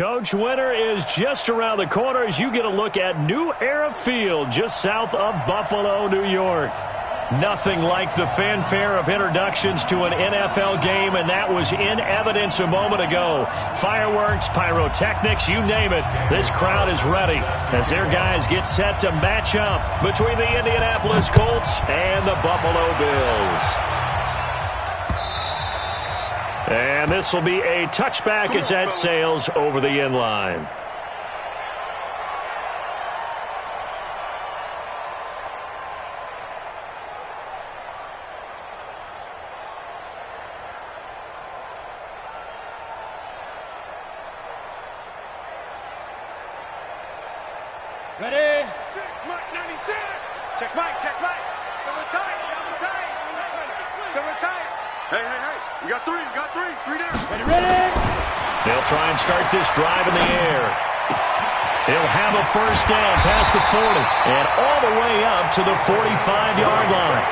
Coach, winter is just around the corner as you get a look at New Era Field just south of Buffalo, New York. Nothing like the fanfare of introductions to an NFL game, and that was in evidence a moment ago. Fireworks, pyrotechnics, you name it. This crowd is ready as their guys get set to match up between the Indianapolis Colts and the Buffalo Bills. And this will be a touchback as that sails over the end line. Ready? Mike 96. Check Mike, check Mike. Double tight, double tight. Double tight. Hey. We got three. Three down. Ready? They'll try and start this drive in the air. He'll have a first down past the 40 and all the way up to the 45-yard line.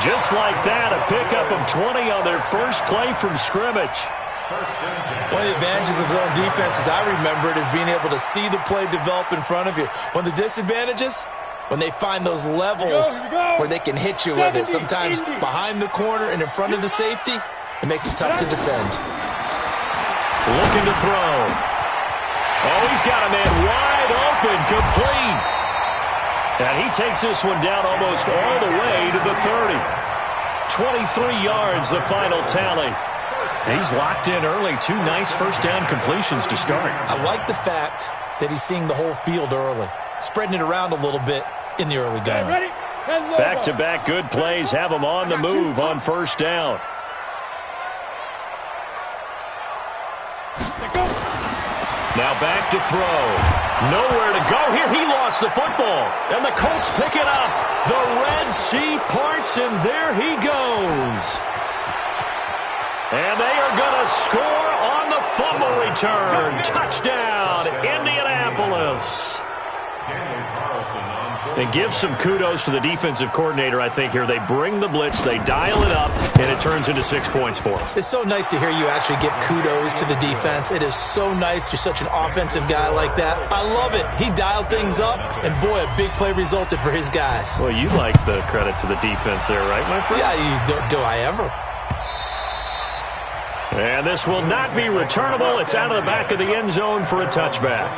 Just like that, a pickup of 20 on their first play from scrimmage. One of the advantages of zone defense, as I remember it, is being able to see the play develop in front of you. One of the disadvantages, when they find those levels where they can hit you with it, sometimes behind the corner and in front of the safety, it makes it tough to defend. Looking to throw. Oh, he's got a man wide open, complete. And he takes this one down almost all the way to the 30. 23 yards, the final tally. He's locked in early. Two nice first down completions to start. I like the fact that he's seeing the whole field early, spreading it around a little bit in the early game. Back-to-back good plays have him on the move on first down. Now back to throw. Nowhere to go here. He lost the football. And the Colts pick it up. The Red Sea parts, and there he goes. And they are going to score on the fumble return. Touchdown, Indianapolis. And give some kudos to the defensive coordinator, I think, here. They bring the blitz, they dial it up, and it turns into 6 points for them. It's so nice to hear you actually give kudos to the defense. It is so nice. You're such an offensive guy like that. I love it. He dialed things up, and boy, a big play resulted for his guys. Well, you like the credit to the defense there, right, my friend? Yeah, do I ever? And this will not be returnable. It's out of the back of the end zone for a touchback.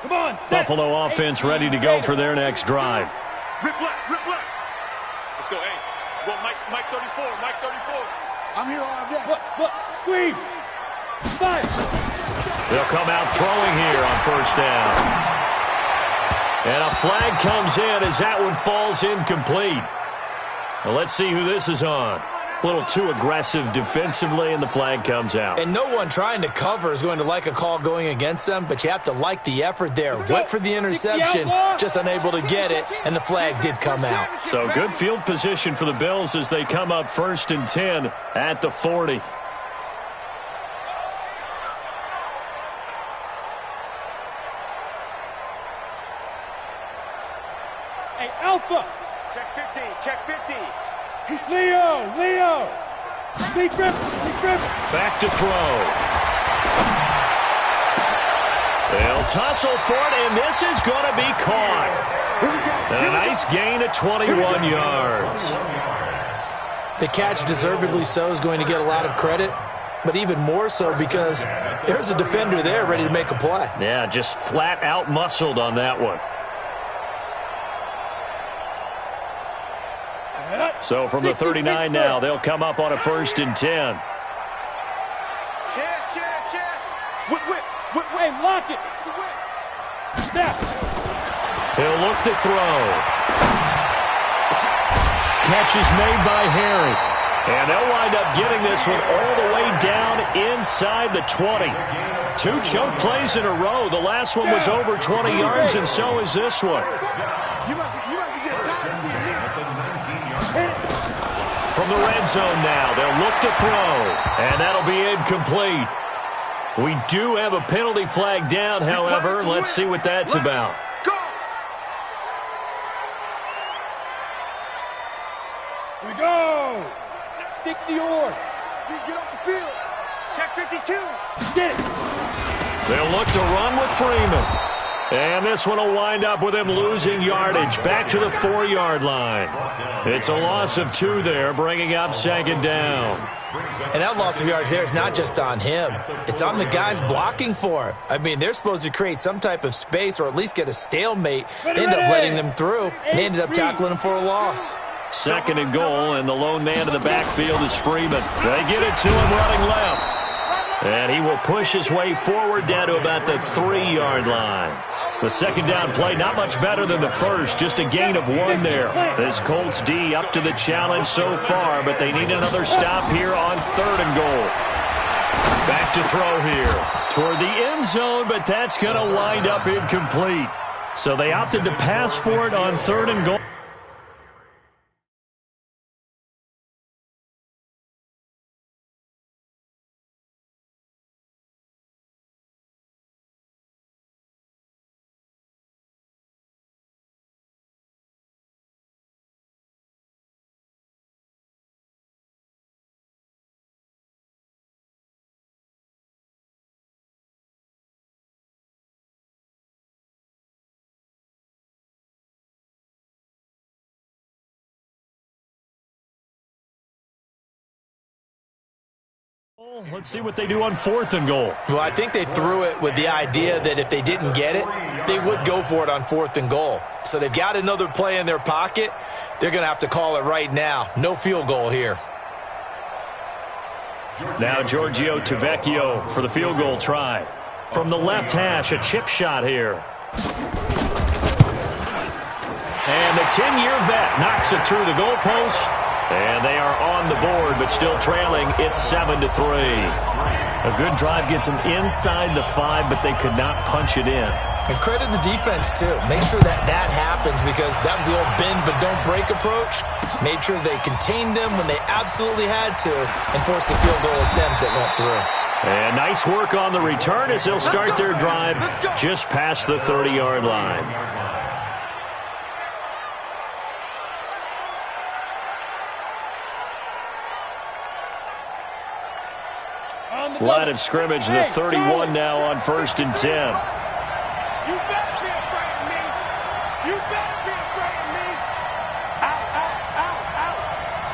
Come on, Buffalo offense ready to go for their next drive. Rip left. Let's go, hey. Go, Mike 34, Mike 34. I'm here all day. Look, squeeze. Five. They'll come out throwing here on first down. And a flag comes in as that one falls incomplete. Well, let's see who this is on. A little too aggressive defensively, and the flag comes out. And no one trying to cover is going to like a call going against them, but you have to like the effort there. Went for the interception, just unable to get it, and the flag did come out. So good field position for the Bills as they come up 1st and 10 at the 40. Hey, Alpha. Check 50. He's Leo. Big grip. Back to throw. They'll tussle for it, and this is going to be caught. And a nice gain of 21 yards. The catch, deservedly so, is going to get a lot of credit, but even more so because there's a defender there ready to make a play. Yeah, just flat out muscled on that one. So from the 39 now, they'll come up on a 1st and 10. Whip. Lock it. Snap. He'll look to throw. Catch is made by Harry. And they'll wind up getting this one all the way down inside the 20. 2 chunk plays in a row. The last one was over 20 yards, and so is this one. You must be getting tired of seeing me. From the red zone now, they'll look to throw, and that'll be incomplete. We do have a penalty flag down, however. Let's see what that's about. Here we go. 60 or. Get off the field. Check 52. Get it. They'll look to run with Freeman. And this one will wind up with him losing yardage back to the 4-yard line. It's a loss of 2 there, bringing up second down. And that loss of yards there is not just on him. It's on the guys blocking for him. I mean, they're supposed to create some type of space or at least get a stalemate. They end up letting them through, and they ended up tackling him for a loss. Second and goal, and the lone man in the backfield is Freeman. They get it to him running left. And he will push his way forward down to about the 3-yard line. The second down play, not much better than the first, just a gain of 1 there. This Colts D up to the challenge so far, but they need another stop here on 3rd and goal. Back to throw here toward the end zone, but that's going to wind up incomplete. So they opted to pass for it on 3rd and goal. Let's see what they do on 4th and goal. Well, I think they threw it with the idea that if they didn't get it, they would go for it on 4th and goal. So they've got another play in their pocket. They're going to have to call it right now. No field goal here. Now Giorgio Tavecchio for the field goal try. From the left hash, a chip shot here. And the 10-year vet knocks it through the goalpost. And they are on the board, but still trailing. It's 7-3. A good drive gets them inside the 5, but they could not punch it in. And credit the defense, too. Make sure that happens because that was the old bend but don't break approach. Made sure they contained them when they absolutely had to and forced the field goal attempt that went through. And nice work on the return as they'll start their drive just past the 30-yard line. Line of scrimmage, the 31 now on 1st and 10. You better be afraid of me. You better be afraid of me. Out.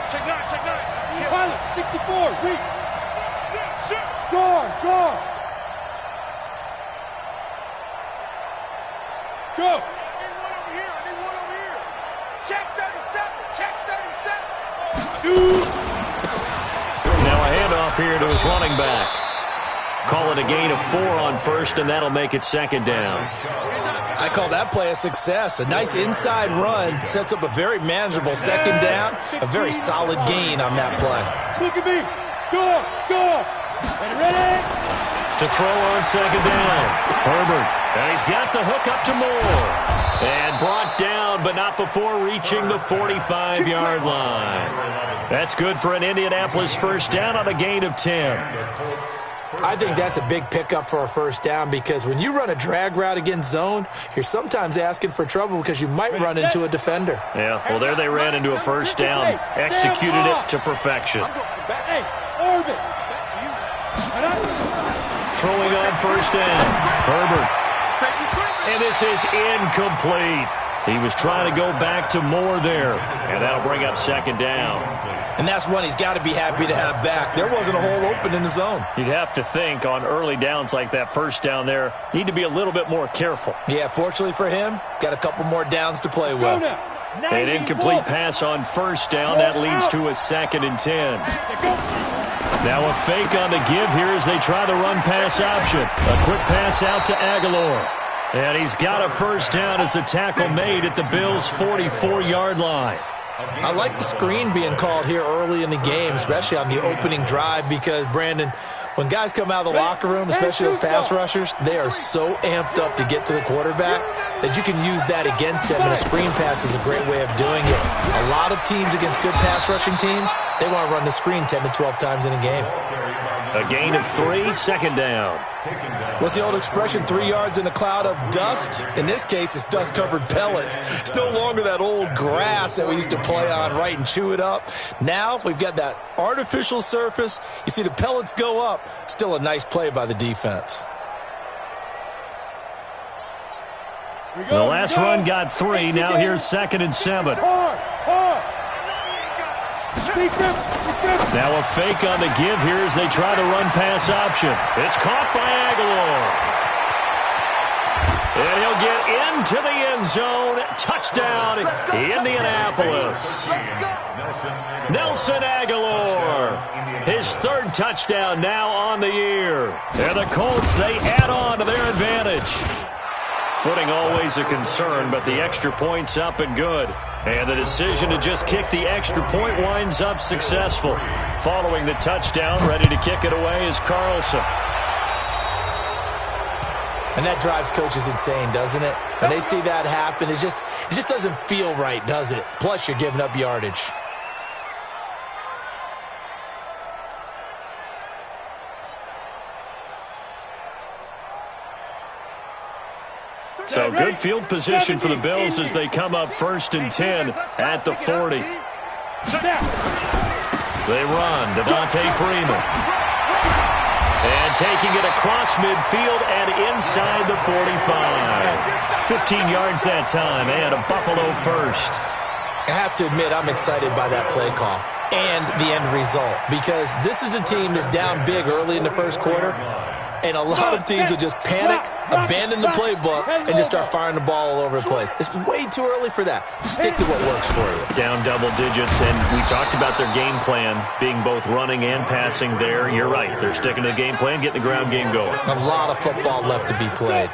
Check 9. Pilot, 64, weak. Score. Go. I need one over here. Check 37. Shoot. Now a handoff here to his running back. Call it a gain of 4 on 1st, and that'll make it 2nd down. I call that play a success. A nice inside run sets up a very manageable 2nd down. A very solid gain on that play. Look at me. Go. Ready? To throw on 2nd down. Herbert. And he's got the hook up to Moore. And brought down, but not before reaching the 45-yard line. That's good for an Indianapolis 1st down on a gain of 10. I think that's a big pickup for a 1st down because when you run a drag route against zone, you're sometimes asking for trouble because you might run into a defender. Yeah, well, there they ran into a 1st down. Executed it to perfection. Hey, Orbit. Throwing on 1st down. Herbert. And this is incomplete. He was trying to go back to Moore there. And that'll bring up 2nd down. And that's one he's got to be happy to have back. There wasn't a hole open in the zone. You'd have to think on early downs like that 1st down there, need to be a little bit more careful. Yeah, fortunately for him, got a couple more downs to play with. An incomplete pass on 1st down. That leads to a 2nd and 10. Now a fake on the give here as they try the run-pass option. A quick pass out to Aguilar. And he's got a 1st down as a tackle made at the Bills' 44-yard line. I like the screen being called here early in the game, especially on the opening drive because, Brandon, when guys come out of the locker room, especially those pass rushers, they are so amped up to get to the quarterback. that you can use that against them, and a screen pass is a great way of doing it. A lot of teams against good pass rushing teams, they want to run the screen 10 to 12 times in a game. A gain of 3, second down. What's the old expression, 3 yards in a cloud of dust? In this case, it's dust-covered pellets. It's no longer that old grass that we used to play on, right, and chew it up. Now we've got that artificial surface. You see the pellets go up. Still a nice play by the defense. The last run got 3. Now here's 2nd and 7. Now a fake on the give here as they try the run-pass option. It's caught by Aguilar. And he'll get into the end zone. Touchdown, Indianapolis. Nelson Aguilar. His 3rd touchdown now on the year. And the Colts, they add on to their advantage. Footing always a concern, but the extra point's up and good. And the decision to just kick the extra point winds up successful. Following the touchdown, ready to kick it away is Carlson. And that drives coaches insane, doesn't it? When they see that happen, it just doesn't feel right, does it? Plus, you're giving up yardage. So good field position for the Bills as they come up 1st and 10 at the 40. They run, Devontae Freeman. And taking it across midfield and inside the 45. 15 yards that time and a Buffalo first. I have to admit, I'm excited by that play call and the end result, because this is a team that's down big early in the first quarter. And a lot of teams will just panic, abandon the playbook, and just start firing the ball all over the place. It's way too early for that. Stick to what works for you. Down double digits, and we talked about their game plan being both running and passing there. You're right. They're sticking to the game plan, getting the ground game going. A lot of football left to be played.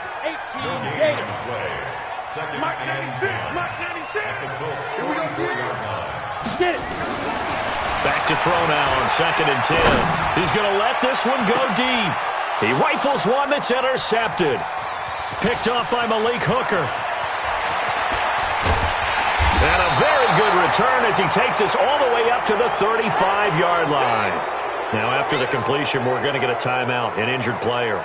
Mark 96, Mark 96. Here we go, get it. Back to throw now on 2nd and 10. He's going to let this one go deep. He rifles one that's intercepted. Picked off by Malik Hooker. And a very good return as he takes us all the way up to the 35-yard line. Now, after the completion, we're going to get a timeout, an injured player.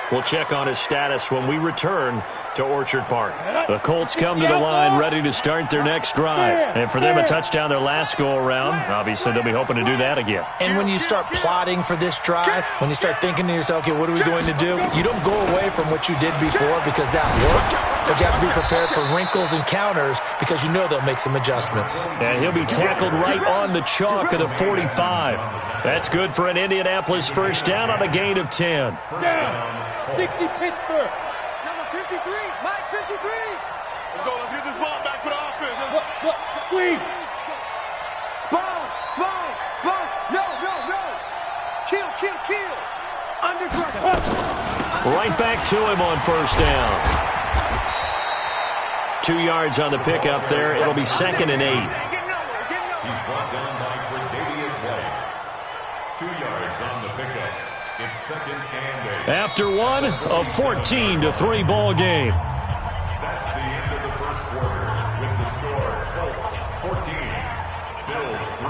We'll check on his status when we return to Orchard Park. The Colts come to the line ready to start their next drive. And for them, a touchdown their last go-around. Obviously, they'll be hoping to do that again. And when you start plotting for this drive, when you start thinking to yourself, okay, what are we going to do? You don't go away from what you did before because that worked, but you have to be prepared for wrinkles and counters because you know they'll make some adjustments. And he'll be tackled right on the chalk of the 45. That's good for an Indianapolis first down on a gain of 10. Down. 60 Pittsburgh. Number 53, Mike 53. Let's go. Let's get this ball back for the offense. Look, squeeze. Sponge. No. Kill. Under pressure. Right back to him on first down. 2 yards on the pickup there. It'll be 2nd and 8. He's brought down by Tre'Davious White. 2 yards on the pickup. It's 2nd and 8. After one, a 14-3 ball game. That's the end of the first quarter with the score Colts 14, Bills 3.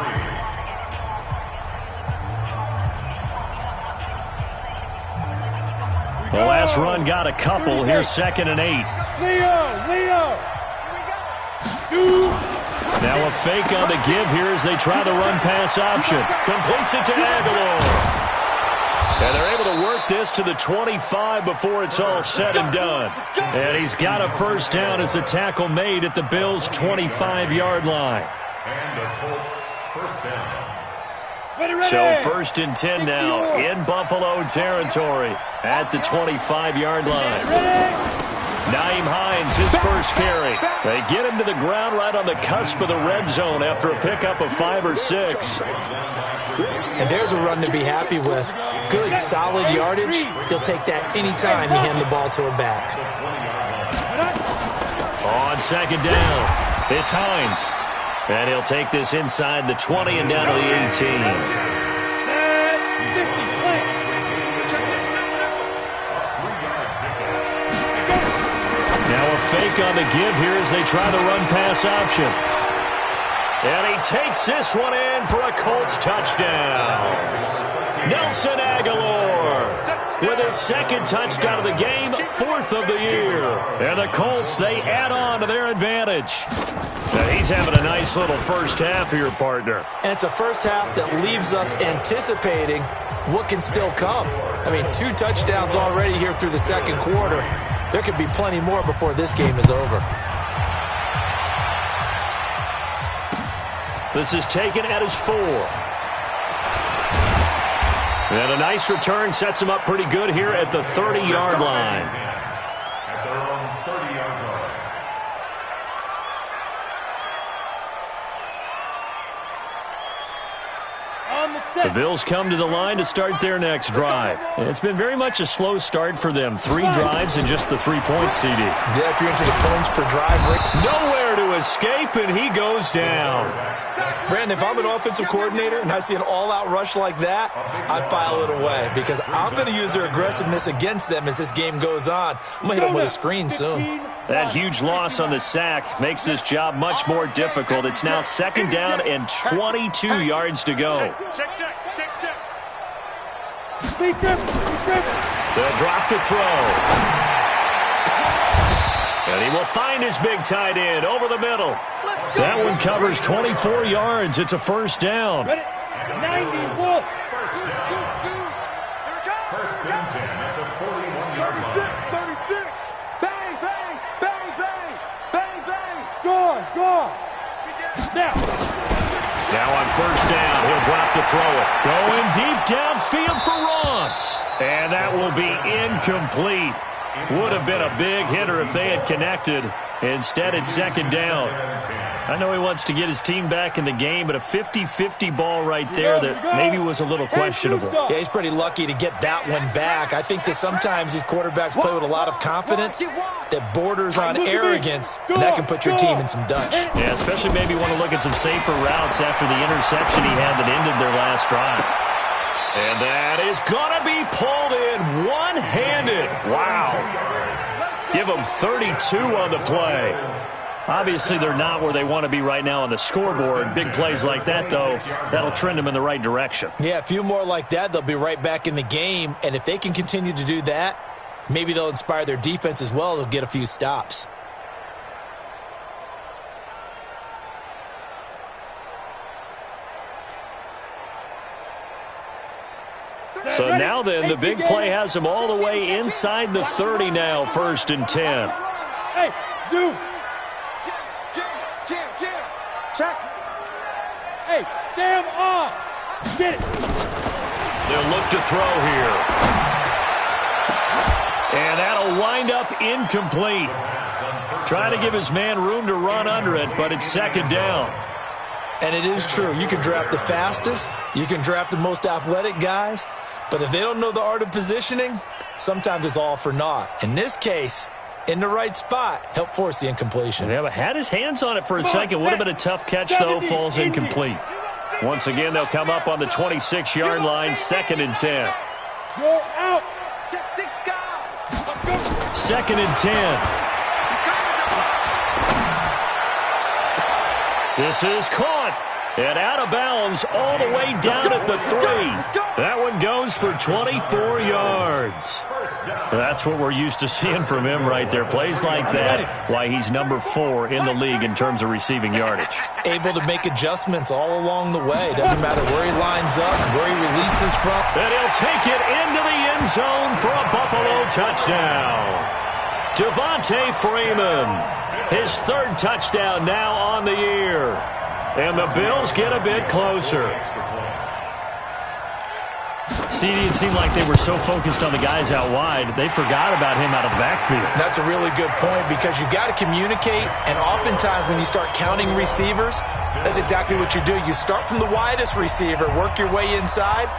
The last run got a couple. Here's 2nd and 8. Leo. Now a fake on the give here as they try the run-pass option. Completes it to Aguilar. And they're able to work this to the 25 before it's all said and done. And he's got a first down as the tackle made at the Bills' 25-yard line. And the Colts first down. So 1st and 10 now in Buffalo territory at the 25-yard line. Nyheim Hines, his first carry. They get him to the ground right on the cusp of the red zone after a pickup of 5 or 6. And there's a run to be happy with. Good, solid yardage. He'll take that anytime you hand the ball to a back. On 2nd down, it's Hines. And he'll take this inside the 20 and down to the 18. Now a fake back on the give here as they try the run-pass option. And he takes this one in for a Colts touchdown. Nelson Aguilar with his second touchdown of the game, fourth of the year. And the Colts, they add on to their advantage. And he's having a nice little first half here, partner. And it's a first half that leaves us anticipating what can still come. I mean, 2 touchdowns already here through the second quarter. There could be plenty more before this game is over. This is taken at his 4. And a nice return sets him up pretty good here at the 30-yard line. At their own 30-yard line. The Bills come to the line to start their next drive. And it's been very much a slow start for them. 3 drives and just the 3 points, CD. Yeah, if you're into the points per drive, Rick. Nowhere to escape, and he goes down. Brandon, if I'm an offensive coordinator and I see an all-out rush like that, I file it away because I'm going to use their aggressiveness against them as this game goes on. I'm going to hit them with a screen soon. That huge loss on the sack makes this job much more difficult. It's now 2nd down and 22 yards to go. Check. They'll drop the throw. And he will find his big tight end over the middle. That one covers 24 yards. It's a first down. 90, full. First and 10 at the 41-yard line. 36. Bang, bang, bang, bang, bang, bang. Gone. Now on first down, he'll drop to throw it. Going deep downfield for Ross. And that will be incomplete. Would have been a big hitter if they had connected. Instead, it's 2nd down. I know he wants to get his team back in the game, but a 50-50 ball right there that maybe was a little questionable. Yeah, he's pretty lucky to get that one back. I think that sometimes these quarterbacks play with a lot of confidence that borders on arrogance, and that can put your team in some Dutch. Yeah, especially maybe want to look at some safer routes after the interception he had that ended their last drive. And that is going to be pulled in one-handed. Wow. Give them 32 on the play. Obviously, they're not where they want to be right now on the scoreboard. Big plays like that, though, that'll trend them in the right direction. Yeah, a few more like that, they'll be right back in the game. And if they can continue to do that, maybe they'll inspire their defense as well. They'll get a few stops. So now then, the big play has them all the way inside the 30 now, 1st and 10. Hey, zoom. Jam. Check. Hey, Sam on. Get it. They'll look to throw here. And that'll wind up incomplete. Trying to give his man room to run under it, but it's 2nd down. And it is true. You can draft the fastest. You can draft the most athletic guys. But if they don't know the art of positioning, sometimes it's all for naught. In this case, in the right spot, help force the incompletion. Yeah, but had his hands on it for a second. Would have been a tough catch, though. Falls incomplete. Once again, they'll come up on the 26-yard line, 2nd and 10. Go out. 2nd and 10. This is caught. And out of bounds all the way down at the 3. That one goes for 24 yards. That's what we're used to seeing from him right there. Plays like that, why he's number 4 in the league in terms of receiving yardage. Able to make adjustments all along the way. Doesn't matter where he lines up, where he releases from. And he'll take it into the end zone for a Buffalo touchdown. Devontae Freeman, his 3rd touchdown now on the year. And the Bills get a bit closer. CD, it seemed like they were so focused on the guys out wide, they forgot about him out of the backfield. That's a really good point because you've got to communicate, and oftentimes when you start counting receivers, that's exactly what you do. You start from the widest receiver, work your way inside.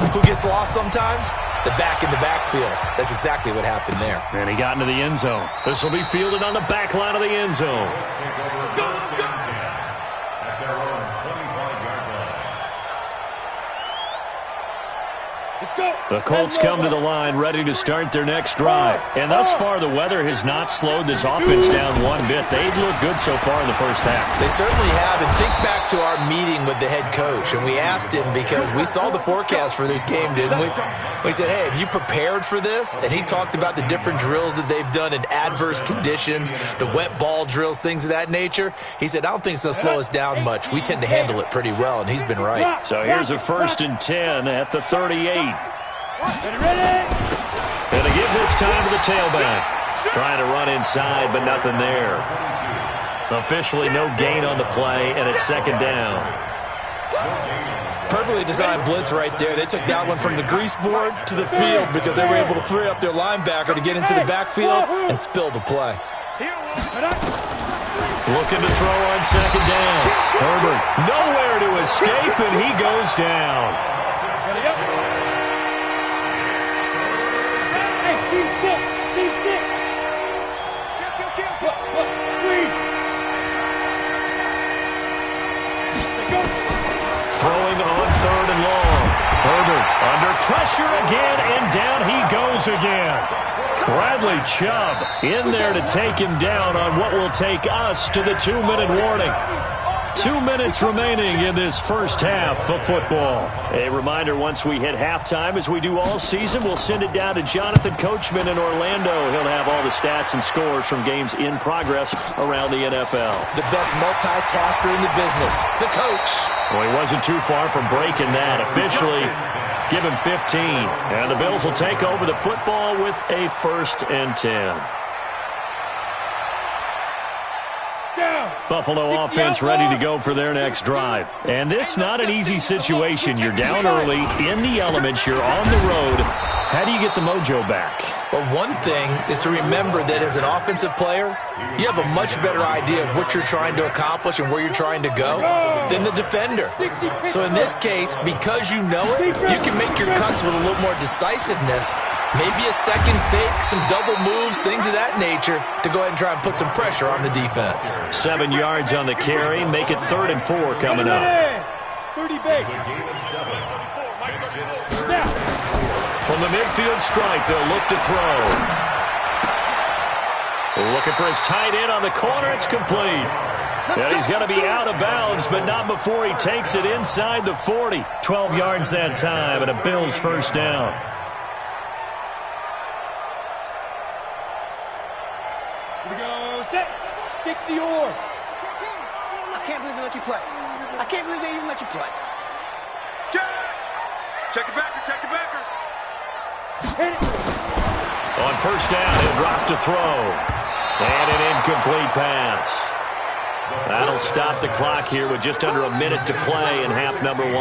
Who gets lost sometimes? The back in the backfield. That's exactly what happened there. And he got into the end zone. This will be fielded on the back line of the end zone. The Colts come to the line ready to start their next drive. And thus far, the weather has not slowed this offense down one bit. They've looked good so far in the first half. They certainly have. And think back to our meeting with the head coach. And we asked him because we saw the forecast for this game, didn't we? We said, hey, have you prepared for this? And he talked about the different drills that they've done in adverse conditions, the wet ball drills, things of that nature. He said, I don't think it's going to slow us down much. We tend to handle it pretty well, and he's been right. So here's a 1st and 10 at the 38. And they give this time to the tailback. Trying to run inside, but nothing there. Officially no gain on the play, and it's 2nd down. Perfectly designed blitz right there. They took that one from the grease board to the field because they were able to free up their linebacker to get into the backfield and spill the play. Looking to throw on 2nd down. Herbert nowhere to escape, and he goes down. Throwing on 3rd and long. Herbert under pressure again, and down he goes again. Bradley Chubb in there to take him down on what will take us to the 2-minute warning. 2 minutes remaining in this first half of football. A reminder, once we hit halftime, as we do all season, we'll send it down to Jonathan Coachman in Orlando. He'll have all the stats and scores from games in progress around the NFL. The best multitasker in the business, the coach. Well, he wasn't too far from breaking that. Officially, give him 15. And the Bills will take over the football with a 1st and 10. Buffalo offense ready to go for their next drive. And this not an easy situation. You're down early, in the elements, you're on the road. How do you get the mojo back? Well, one thing is to remember that as an offensive player, you have a much better idea of what you're trying to accomplish and where you're trying to go than the defender. So in this case, because you know it, you can make your cuts with a little more decisiveness. Maybe a second fake, some double moves, things of that nature to go ahead and try and put some pressure on the defense. 7 yards on the carry. Make it 3rd and 4 coming up. 30 base. From the midfield stripe, they'll look to throw. Looking for his tight end on the corner. It's complete. And he's going to be out of bounds, but not before he takes it inside the 40. 12 yards that time, and a Bills 1st down. Here we go. Set. 60 or. I can't believe they let you play. I can't believe they even let you play. Check it backer. Check it backer. On 1st down, he'll drop to throw. And an incomplete pass. That'll stop the clock here with just under a minute to play in half number 1.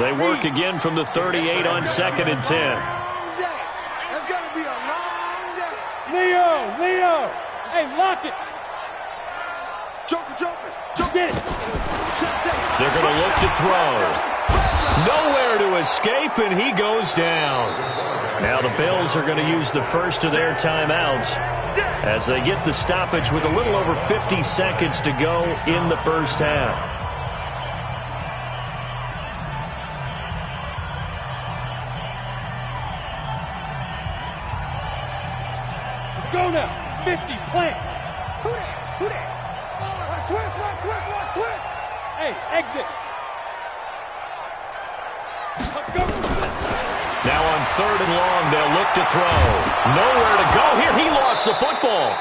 They work again from the 38 on 2nd and 10. It's going to be a long day. Leo. Hey, lock it. Joker. Get it. They're going to look to throw. Nowhere to escape, and he goes down. Now the Bills are going to use the first of their timeouts as they get the stoppage with a little over 50 seconds to go in the first half. Let's go now. 50, plant. Who that? Twist. Hey, exit. Let's go. Now on 3rd and long, they'll look to throw. Nowhere to go here. He lost the football.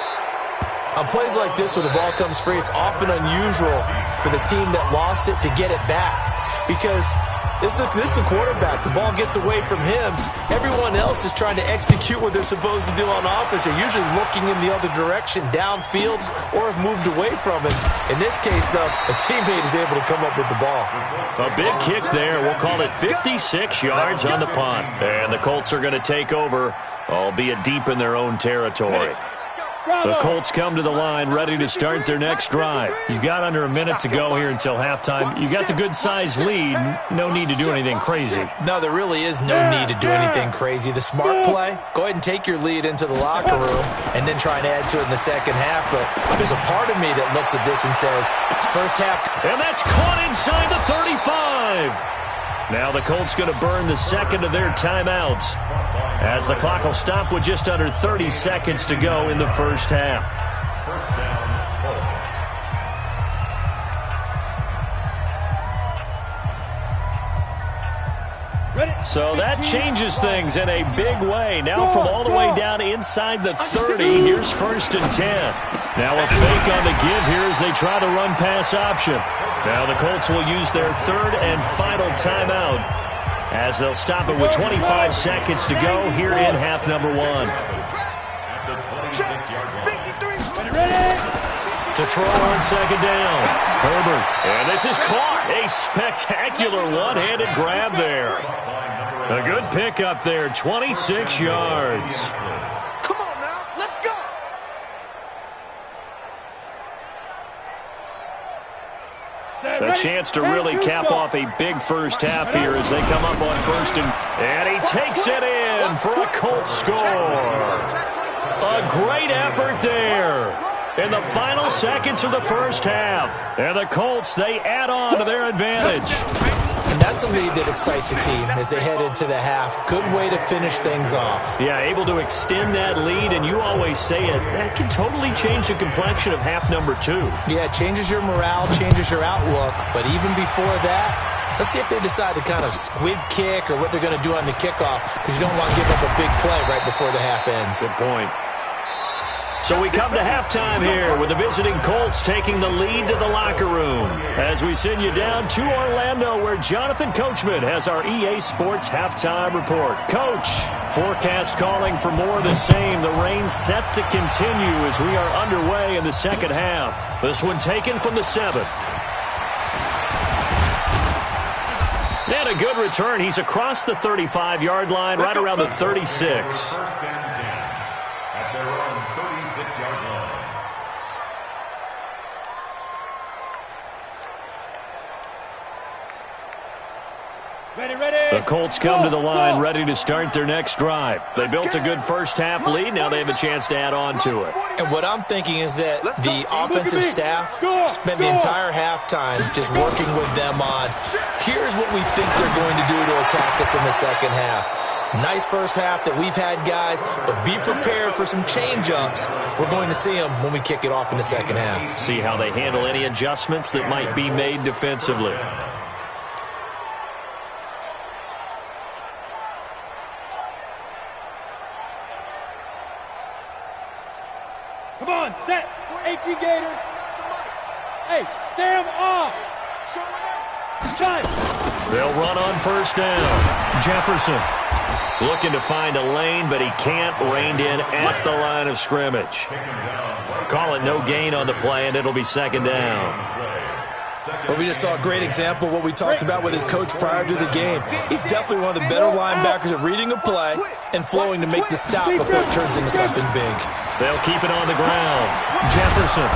On plays like this where the ball comes free, it's often unusual for the team that lost it to get it back. Because this is the quarterback. The ball gets away from him. Everyone else is trying to execute what they're supposed to do on offense. They're usually looking in the other direction, downfield, or have moved away from him. In this case, though, a teammate is able to come up with the ball. A big kick there. We'll call it 56 yards on the punt. And the Colts are going to take over, albeit deep in their own territory. The Colts come to the line ready to start their next drive. You've got under a minute to go here until halftime. You got the good-sized lead. No need to do anything crazy. No, there really is no need to do anything crazy. The smart play, go ahead and take your lead into the locker room and then try and add to it in the second half. But there's a part of me that looks at this and says, first half. And that's caught inside the 35. Now the Colts going to burn the second of their timeouts as the clock will stop with just under 30 seconds to go in the first half. First down, Colts. So that changes things in a big way. Now from all the way down inside the 30, here's 1st and 10. Now a fake on the give here as they try the run-pass option. Now the Colts will use their third and final timeout as they'll stop it with 25 seconds to go here in half number 1. At the 26-yard line. To throw on second down. Herbert. And this is caught. A spectacular one-handed grab there. A good pickup there. 26 yards. Come on now. Let's go. A chance to really cap off a big first half here as they come up on first and he takes it in for a Colts score. A great effort there in the final seconds of the first half. And the Colts, they add on to their advantage. And that's a lead that excites a team as they head into the half. Good way to finish things off. Yeah, able to extend that lead, and you always say it, that can totally change the complexion of half number 2. Yeah, it changes your morale, changes your outlook. But even before that, let's see if they decide to kind of squib kick or what they're going to do on the kickoff, because you don't want to give up a big play right before the half ends. Good point. So we come to halftime here with the visiting Colts taking the lead to the locker room as we send you down to Orlando where Jonathan Coachman has our EA Sports halftime report. Coach, forecast calling for more of the same. The rain set to continue as we are underway in the second half. This one taken from the 7. And a good return. He's across the 35-yard line, right around the 36. First and 10 at their own 36-yard line. The Colts come to the line ready to start their next drive. They built a good first half lead. Now they have a chance to add on to it. And what I'm thinking is that the offensive staff spent the entire halftime just working with them on, here's what we think they're going to do to attack us in the second half. Nice first half that we've had, guys, but be prepared for some change-ups. We're going to see them when we kick it off in the second half. See how they handle any adjustments that might be made defensively. Come on, set. AT Gator. Hey, Sam off. Time. They'll run on first down. Jefferson looking to find a lane, but he can't. Reined in at the line of scrimmage. Call it no gain on the play, and it'll be second down. Well, we just saw a great example of what we talked about with his coach prior to the game. He's definitely one of the better linebackers at reading a play and flowing to make the stop before it turns into something big. They'll keep it on the ground. Jefferson.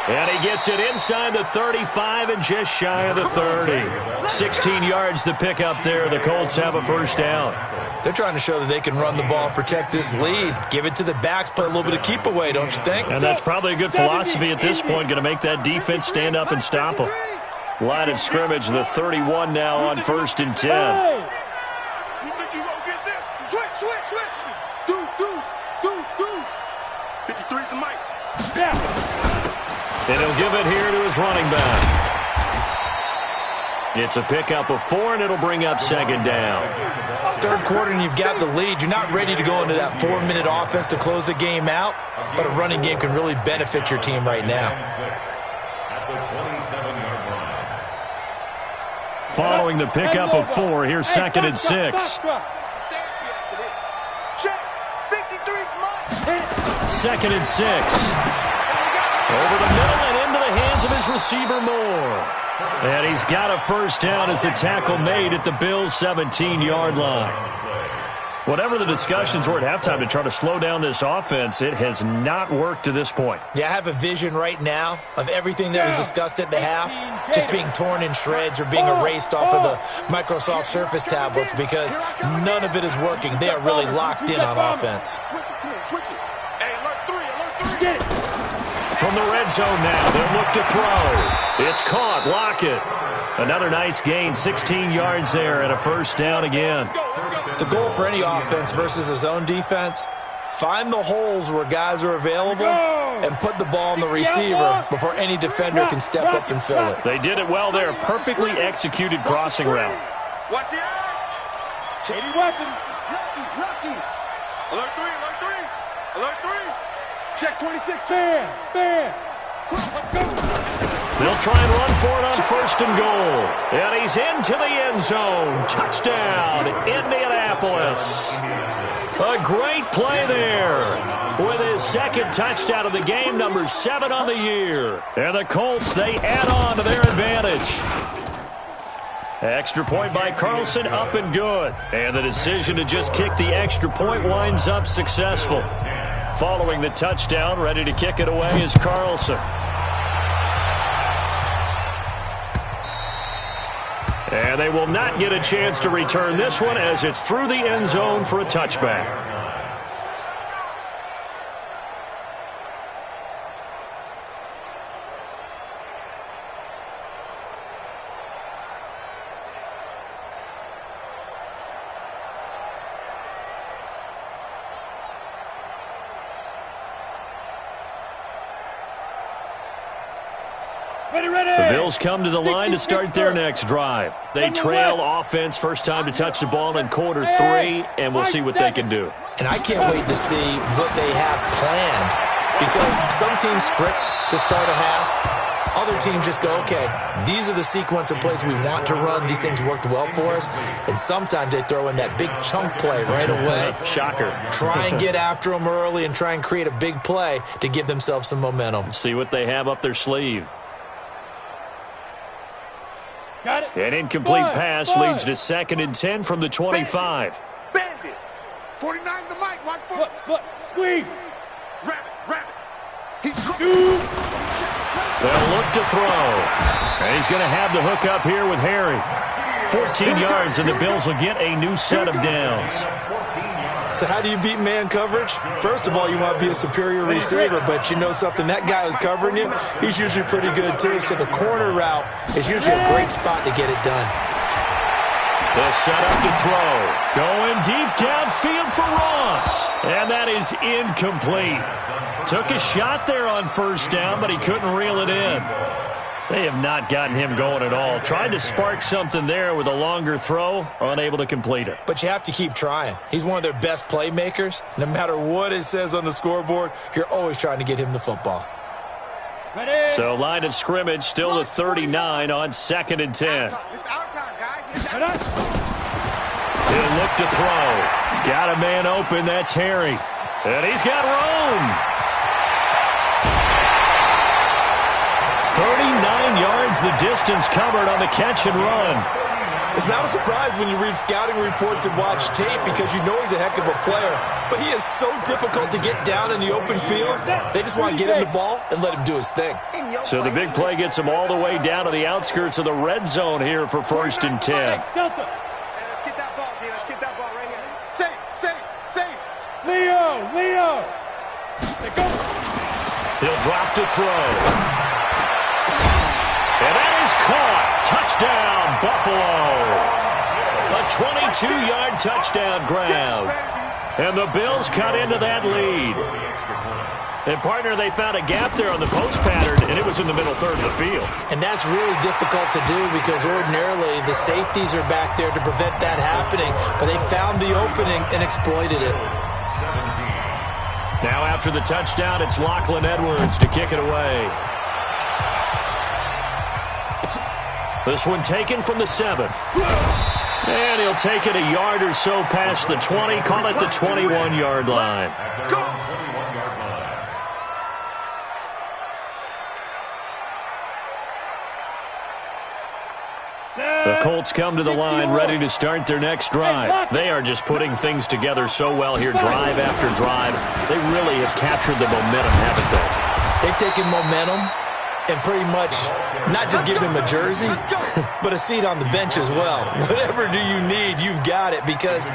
And he gets it inside the 35 and just shy of the 30. 16 yards to pick up there. The Colts have a first down. They're trying to show that they can run the ball and protect this lead. Give it to the backs, play a little bit of keep away, don't you think? And that's probably a good philosophy at this point. Going to make that defense stand up and stop them. Line of scrimmage, the 31 now on first and 10. You think you gonna get this? Switch. Deuce. 53's the mic. Yeah. And he'll give it here to his running back. It's a pickup of 4, and it'll bring up second down. Third quarter, and you've got the lead. You're not ready to go into that 4-minute offense to close the game out, but a running game can really benefit your team right now. At the 27-yard line. Following the pickup of 4, here's second and 6. Check. 53's mine. Second and 6. Over the middle and into the hands of his receiver, Moore. And he's got a first down as the tackle made at the Bills' 17-yard line. Whatever the discussions were at halftime to try to slow down this offense, it has not worked to this point. Yeah, I have a vision right now of everything that was discussed at the half just being torn in shreds or being erased off of the Microsoft Surface tablets because none of it is working. They are really locked in on offense. Switch it. Hey, alert 3. From From the red zone now, they'll look to throw. It's caught. Lockett. Another nice gain, 16 yards there, and a first down again. The goal for any offense versus his own defense, find the holes where guys are available and put the ball on the receiver before any defender can step up and fill it. They did it well there. Perfectly executed crossing route. Watch the eye. Shady weapon. Lucky. Alert 3, alert 3. Alert 3. Check 26. Fair. Let's go. They'll try and run for it on first and goal. And he's into the end zone. Touchdown, Indianapolis. A great play there. With his second touchdown of the game, number 7 on the year. And the Colts, they add on to their advantage. Extra point by Carlson, up and good. And the decision to just kick the extra point winds up successful. Following the touchdown, ready to kick it away is Carlson. And they will not get a chance to return this one as it's through the end zone for a touchback. The Bills come to the line to start their next drive. They trail offense first time to touch the ball in quarter 3, and we'll see what they can do. And I can't wait to see what they have planned, because some teams script to start a half. Other teams just go, okay, these are the sequence of plays we want to run. These things worked well for us. And sometimes they throw in that big chunk play right away. Shocker. Try and get after them early and try and create a big play to give themselves some momentum. See what they have up their sleeve. Got it. An incomplete pass leads to 2nd and 10 from the 25. Bandit. 49's the mic. Watch for it. Look. Squeeze. Rabbit. He's Shoot. They'll look to throw. And he's going to have the hook up here with Harry. 14 yards, and the Bills will get a new set of downs. So how do you beat man coverage? First of all, you want to be a superior receiver, but you know something, that guy who's covering you, he's usually pretty good too. So the corner route is usually a great spot to get it done. They'll set up to throw. Going deep downfield for Ross. And that is incomplete. Took a shot there on first down, but he couldn't reel it in. They have not gotten him going at all. Tried to spark something there with a longer throw, unable to complete it. But you have to keep trying. He's one of their best playmakers. No matter what it says on the scoreboard, you're always trying to get him the football. Ready. So line of scrimmage still to 39 on 2nd and 10. This is our time, guys. He'll look to throw. Got a man open. That's Harry. And he's got room. 39 yards the distance covered on the catch and run. It's not a surprise when you read scouting reports and watch tape, because you know he's a heck of a player. But he is so difficult to get down in the open field. They just want to get him the ball and let him do his thing. So the big play gets him all the way down to the outskirts of the red zone here for 1st and 10. Delta. Let's get that ball, D. Let's get that ball right here. Safe. Leo. They go. He'll drop to throw. And that is caught. Touchdown, Buffalo. A 22-yard touchdown grab. And the Bills cut into that lead. And, partner, they found a gap there on the post pattern, and it was in the middle third of the field. And that's really difficult to do, because ordinarily the safeties are back there to prevent that happening. But they found the opening and exploited it. Now after the touchdown, it's Lachlan Edwards to kick it away. This one taken from the 7. And he'll take it a yard or so past the 20. Call it the 21-yard line. The Colts come to the line ready to start their next drive. They are just putting things together so well here, drive after drive. They really have captured the momentum, haven't they? They've taken momentum and pretty much not just give him a jersey, but a seat on the bench as well. Whatever do you need, you've got it, because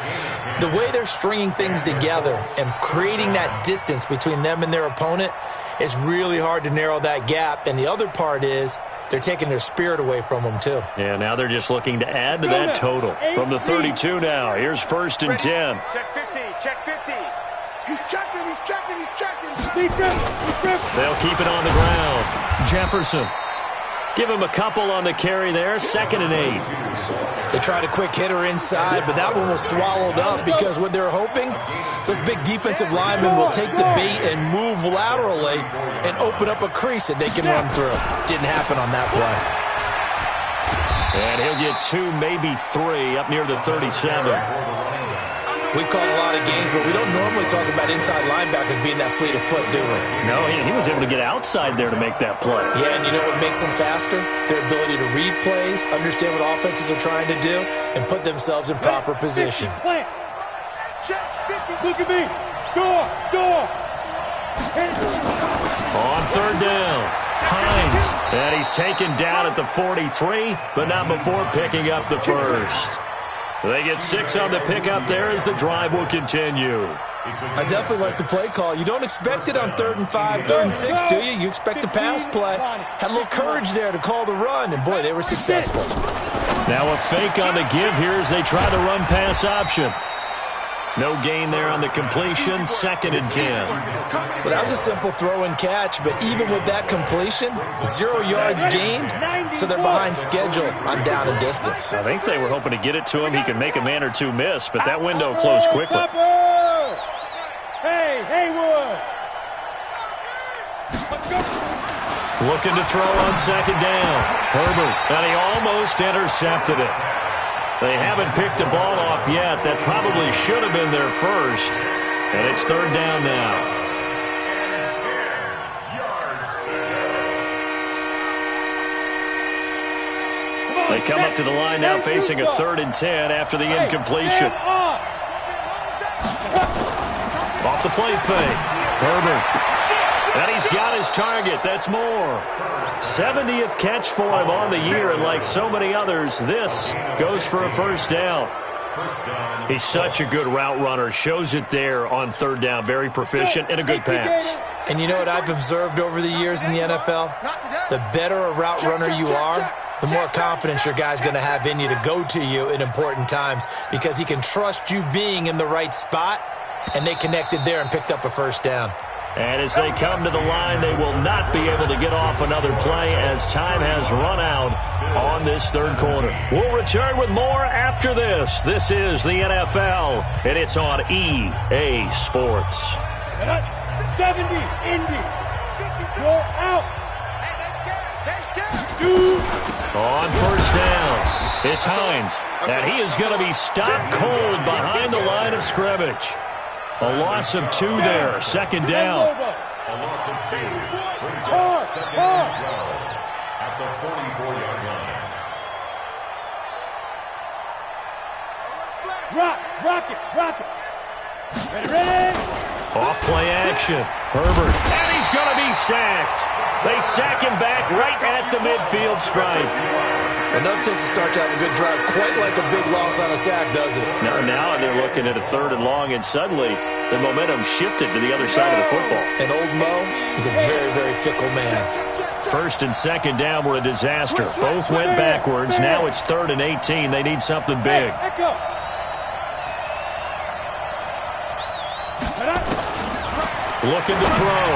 the way they're stringing things together and creating that distance between them and their opponent, it's really hard to narrow that gap. And the other part is they're taking their spirit away from them, too. Yeah, now they're just looking to add to that total. From the 32 now, here's 1st and 10. Check 50, check 50. He's checking, he's checking, he's checking. They'll keep it on the ground. Jefferson. Give him a couple on the carry there. 2nd and 8. They tried a quick hitter inside, but that one was swallowed up because what they're hoping, those big defensive linemen will take the bait and move laterally and open up a crease that they can run through. Didn't happen on that play. And he'll get 2, maybe 3 up near the 37. We call a lot of games, but we don't normally talk about inside linebackers being that fleet of foot, do we? No, he was able to get outside there to make that play. Yeah, and you know what makes them faster? Their ability to read plays, understand what offenses are trying to do, and put themselves in proper position. Look at me. Door. On 3rd down, Hines. And he's taken down at the 43, but not before picking up the first. They get 6 on the pickup there as the drive will continue. I definitely like the play call. You don't expect it on 3rd and 5, 3rd and 6, do you? You expect a pass play. Had a little courage there to call the run, and boy, they were successful. Now a fake on the give here as they try the run pass option. No gain there on the completion, 2nd and 10. Well, that was a simple throw and catch, but even with that completion, 0 yards gained, so they're behind schedule on down and distance. I think they were hoping to get it to him. He could make a man or two miss, but that window closed quickly. Hey, Haywood. Looking to throw on 2nd down. Herbert, and he almost intercepted it. They haven't picked a ball off yet. That probably should have been their first. And it's 3rd down now. They come up to the line now facing a 3rd and 10 after the incompletion. Off the play fake. Herbert. And he's got his target. That's more. 70th catch for him on the year, and like so many others, this goes for a 1st down. He's such a good route runner. Shows it there on 3rd down. Very proficient and a good pass. And you know what I've observed over the years in the NFL? The better a route runner you are, the more confidence your guy's going to have in you to go to you in important times because he can trust you being in the right spot, and they connected there and picked up a 1st down. And as they come to the line, they will not be able to get off another play as time has run out on this 3rd quarter. We'll return with more after this. This is the NFL, and it's on EA Sports. 70, Indy. Go out. On 1st down, it's Hines, and he is going to be stopped cold behind the line of scrimmage. A loss of 2 there, 2nd down. A loss of 2 brings up 2nd and 12 at the 44-yard line. Rock it. Ready? Off play action. Herbert, and he's going to be sacked. They sack him back right at the midfield stripe. Enough takes to start to have a good drive, quite like a big loss on a sack, doesn't it? Now they're looking at a 3rd and long, and suddenly the momentum shifted to the other side of the football. And old Mo is a very, very fickle man. 1st and 2nd down were a disaster. Both went backwards. Now it's 3rd and 18. They need something big. Looking to throw.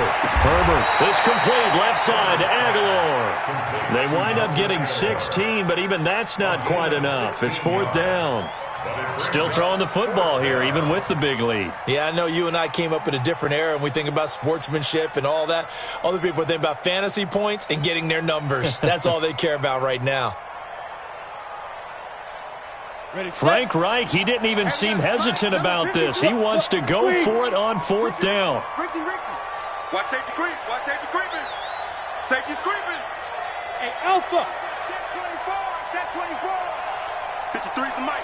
Herbert, this complete left side to Aguilar. They wind up getting 16, but even that's not quite enough. It's 4th down. Still throwing the football here, even with the big lead. Yeah, I know you and I came up in a different era, and we think about sportsmanship and all that. Other people think about fantasy points and getting their numbers. That's all they care about right now. Frank Reich, he didn't even seem hesitant about this. He wants to go for it on 4th down. Ricky. Watch safety creep. Watch safety creeping. Safety's creeping. Hey, Alpha. Check 24. 53 is the mic.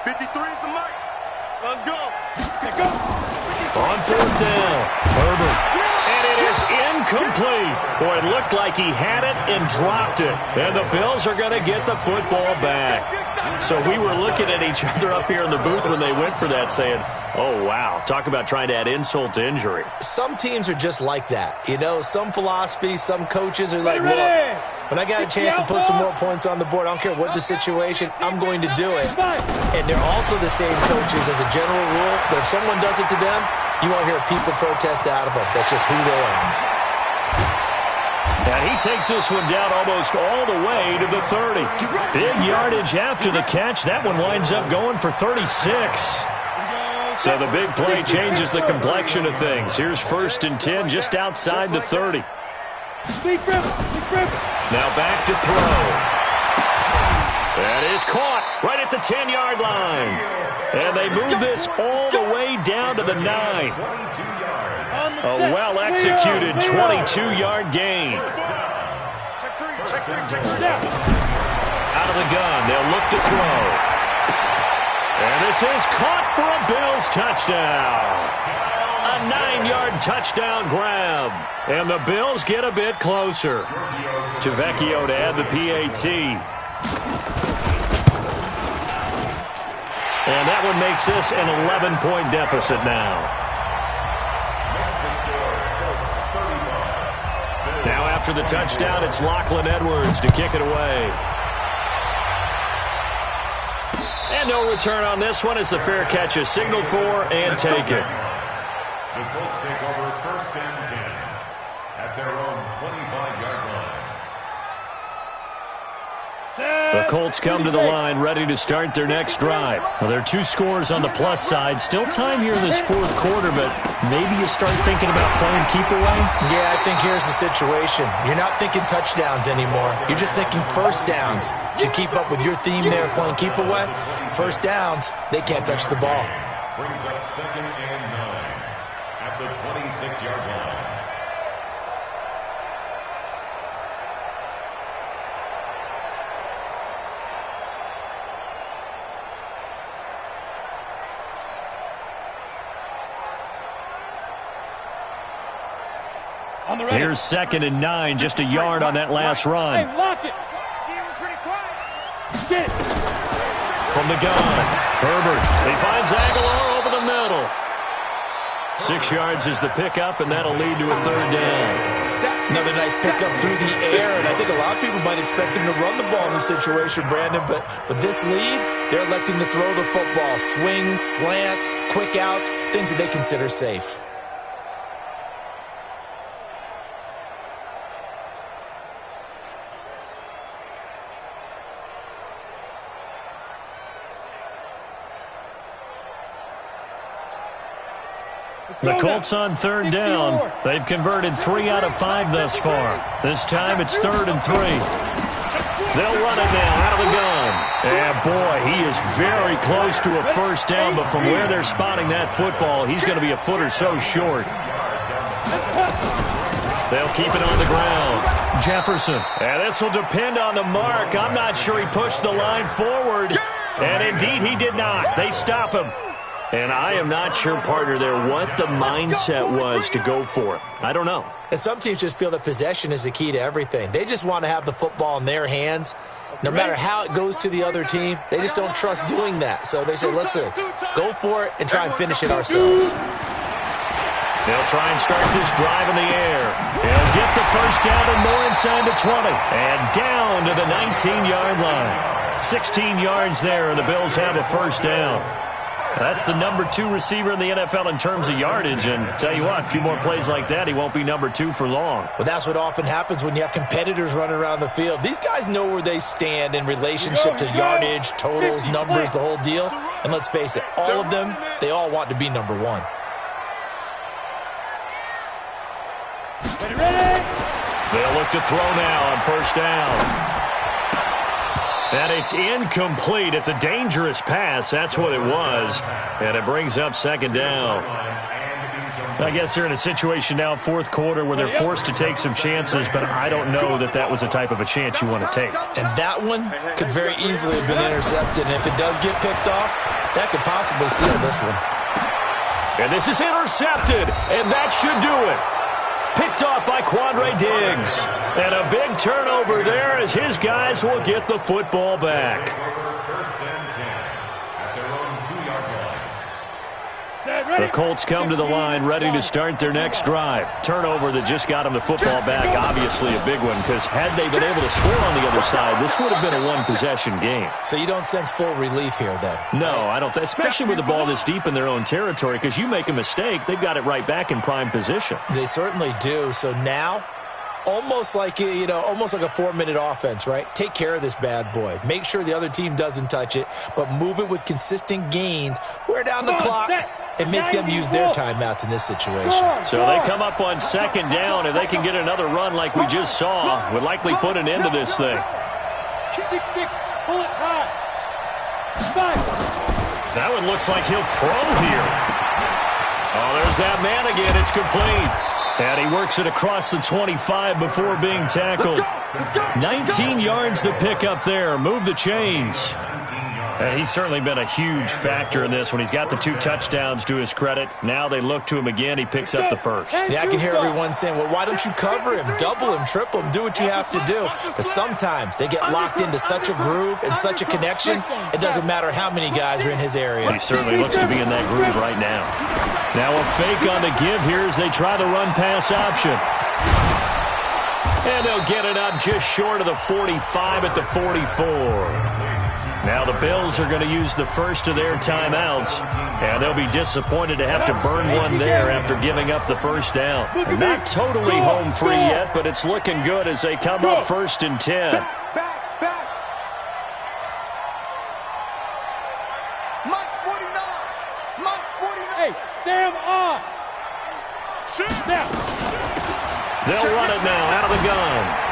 53 is the mic. Let's go. Let's go. On 4th down, Herbert. And it is incomplete. Boy, it looked like he had it and dropped it. And the Bills are going to get the football back. So we were looking at each other up here in the booth when they went for that saying, oh, wow, talk about trying to add insult to injury. Some teams are just like that. You know, some philosophies, some coaches are like, look, when I got a chance to put some more points on the board, I don't care what the situation, I'm going to do it. And they're also the same coaches as a general rule that if someone does it to them, you won't hear people protest out of them. That's just who they are. And he takes this one down almost all the way to the 30. Big yardage after the catch. That one winds up going for 36. So the big play changes the complexion of things. Here's 1st and 10 just outside the 30. Now back to throw. That is caught right at the 10-yard line. And they move this all the way down to the 9. A well-executed 22-yard gain. Out of the gun, they'll look to throw. And this is caught for a Bills touchdown. A 9-yard touchdown grab. And the Bills get a bit closer. To Vecchio to add the PAT. And that one makes this an 11-point deficit now. Now after the touchdown, it's Lachlan Edwards to kick it away. And no return on this one as the fair catch is signaled for and taken. The Colts take over 1st and 10 at their own 25-yard line. The Colts come to the line ready to start their next drive. Well, there are 2 scores on the plus side. Still time here in this 4th quarter, but maybe you start thinking about playing keep away? Yeah, I think here's the situation. You're not thinking touchdowns anymore. You're just thinking first downs. To keep up with your theme there playing keep away, first downs, they can't touch the ball. Brings up 2nd and 9 at the 26-yard line. Here's 2nd and 9, just a yard on that last run. Hey, lock it. Get it. From the gun, Herbert. He finds Aguilar over the middle. 6 yards is the pickup, and that'll lead to a 3rd down. Another nice pickup through the air, and I think a lot of people might expect him to run the ball in this situation, Brandon, but with this lead, they're electing to throw the football. Swings, slants, quick outs, things that they consider safe. The Colts on 3rd down. They've converted 3 out of 5 thus far. This time it's 3rd and 3. They'll run it now out of the gun. And boy, he is very close to a first down, but from where they're spotting that football, he's going to be a foot or so short. They'll keep it on the ground. Jefferson. And this will depend on the mark. I'm not sure he pushed the line forward. And indeed he did not. They stop him. And I am not sure, partner, there what the mindset was to go for it. I don't know. And some teams just feel that possession is the key to everything. They just want to have the football in their hands. No matter how it goes to the other team, they just don't trust doing that. So they say, listen, go for it and try and finish it ourselves. They'll try and start this drive in the air. They'll get the first down and more inside the 20. And down to the 19-yard line. 16 yards there, and the Bills have a first down. That's the number 2 receiver in the NFL in terms of yardage. And tell you what, a few more plays like that, he won't be number 2 for long. Well, that's what often happens when you have competitors running around the field. These guys know where they stand in relationship to yardage, totals, numbers, the whole deal. And let's face it, all of them, they all want to be number 1. Ready? They'll look to throw now on first down. And it's incomplete. It's a dangerous pass. That's what it was. And it brings up 2nd down. I guess they're in a situation now, 4th quarter, where they're forced to take some chances, but I don't know that that was the type of a chance you want to take. And that one could very easily have been intercepted. And if it does get picked off, that could possibly seal this one. And this is intercepted, and that should do it. picked off by Quandre Diggs. And a big turnover there as his guys will get the football back. First and 10 at their own 2-yard line. The Colts come to the line ready to start their next drive. Turnover that just got them the football back, obviously a big one, because had they been able to score on the other side, this would have been a one-possession game. So you don't sense full relief here then? No, I don't. Especially with the ball this deep in their own territory, because you make a mistake, they've got it right back in prime position. They certainly do. So now, almost like a 4-minute offense, right? Take care of this bad boy. Make sure the other team doesn't touch it, but move it with consistent gains. Wear down the clock and make them use their timeouts in this situation. So they come up on second down. If they can get another run like we just saw, would likely put an end to this thing. 6-6, pull it high. That one looks like he'll throw here. Oh, there's that man again. It's complete. And he works it across the 25 before being tackled. 19 yards to pick up there. Move the chains. And he's certainly been a huge factor in this when he's got the 2 touchdowns to his credit. Now they look to him again. He picks up the first. Yeah, I can hear everyone saying, well, why don't you cover him, double him, triple him, do what you have to do. But sometimes they get locked into such a groove and such a connection, it doesn't matter how many guys are in his area. He certainly looks to be in that groove right now. Now a fake on the give here as they try the run-pass option. And they'll get it up just short of the 45 at the 44. Now the Bills are going to use the first of their timeouts, and they'll be disappointed to have to burn one there after giving up the first down. Not totally home free yet, but it's looking good as they come up 1st and 10. Back. Mike's 49. Mike's 49. Hey, Sam on. Snap. They'll run it now out of the gun.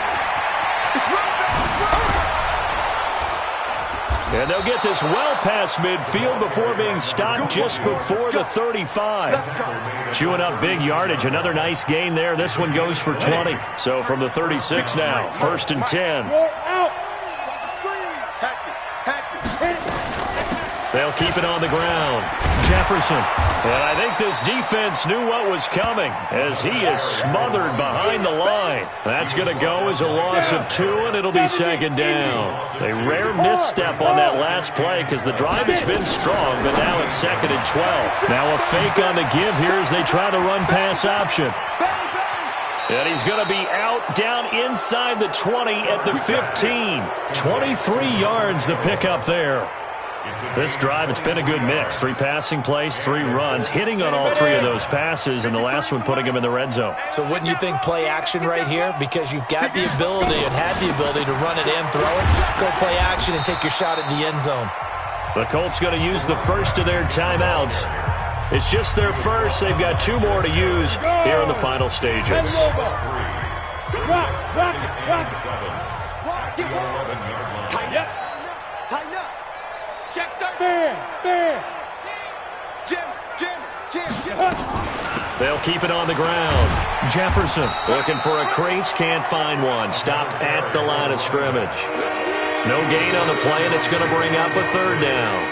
And they'll get this well past midfield before being stopped just before the 35. Chewing up big yardage. Another nice gain there. This one goes for 20. So from the 36 now, 1st and 10. They'll keep it on the ground. Jefferson. And I think this defense knew what was coming as he is smothered behind the line. That's going to go as a loss of 2, and it'll be 2nd down. A rare misstep on that last play because the drive has been strong, but now it's 2nd and 12. Now a fake on the give here as they try the run-pass option. And he's going to be out down inside the 20 at the 15. 23 yards to pick up there. This drive, it's been a good mix. 3 passing plays, 3 runs, hitting on all 3 of those passes, and the last one putting him in the red zone. So wouldn't you think play action right here? Because you've got the ability and had the ability to run it and throw it. Go play action and take your shot at the end zone. The Colts going to use the first of their timeouts. It's just their first. They've got 2 more to use here in the final stages. Tighten up. Check that. Jim. They'll keep it on the ground. Jefferson looking for a crease, can't find one. Stopped at the line of scrimmage. No gain on the play, and it's going to bring up a 3rd down.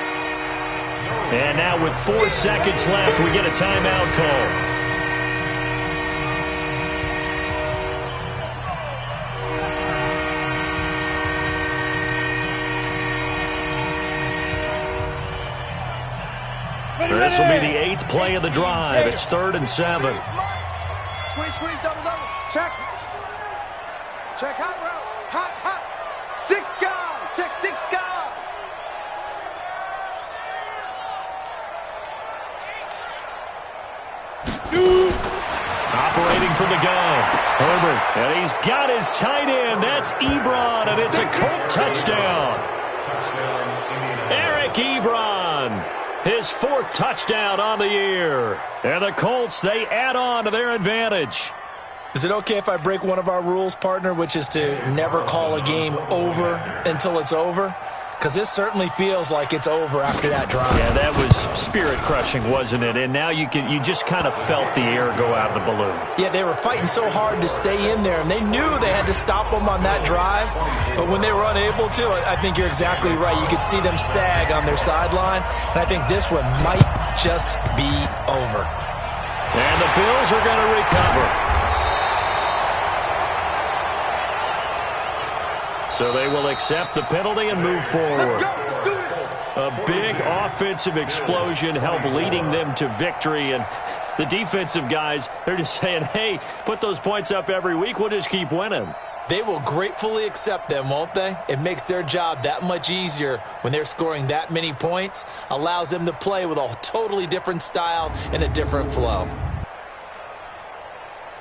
And now with 4 seconds left, we get a timeout call. This will be the 8th play of the drive. It's 3rd and 7. Squeeze, double. Check, hot route. 6 guys. Check 6 guys. Operating from the gun. Herbert, and he's got his tight end. That's Ebron, and it's a Colt touchdown. Eric Ebron. His 4th touchdown on the year. And the Colts, they add on to their advantage. Is it okay if I break one of our rules, partner, which is to never call a game over until it's over? Because this certainly feels like it's over after that drive. Yeah, that was spirit-crushing, wasn't it? And now you just kind of felt the air go out of the balloon. Yeah, they were fighting so hard to stay in there, and they knew they had to stop them on that drive. But when they were unable to, I think you're exactly right. You could see them sag on their sideline, and I think this one might just be over. And the Bills are going to recover. So they will accept the penalty and move forward. A big offensive explosion helped leading them to victory, and the defensive guys, they're just saying, hey, put those points up every week, we'll just keep winning. They will gratefully accept them, won't they? It makes their job that much easier when they're scoring that many points, allows them to play with a totally different style and a different flow.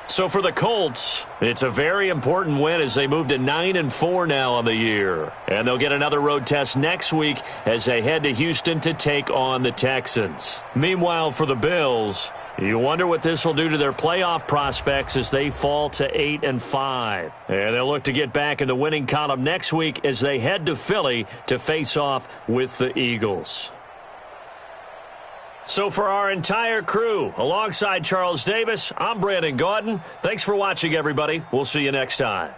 So for the Colts, it's a very important win as they move to 9-4 now on the year. And they'll get another road test next week as they head to Houston to take on the Texans. Meanwhile, for the Bills, you wonder what this will do to their playoff prospects as they fall to 8-5. And they'll look to get back in the winning column next week as they head to Philly to face off with the Eagles. So for our entire crew, alongside Charles Davis, I'm Brandon Gaudin. Thanks for watching, everybody. We'll see you next time.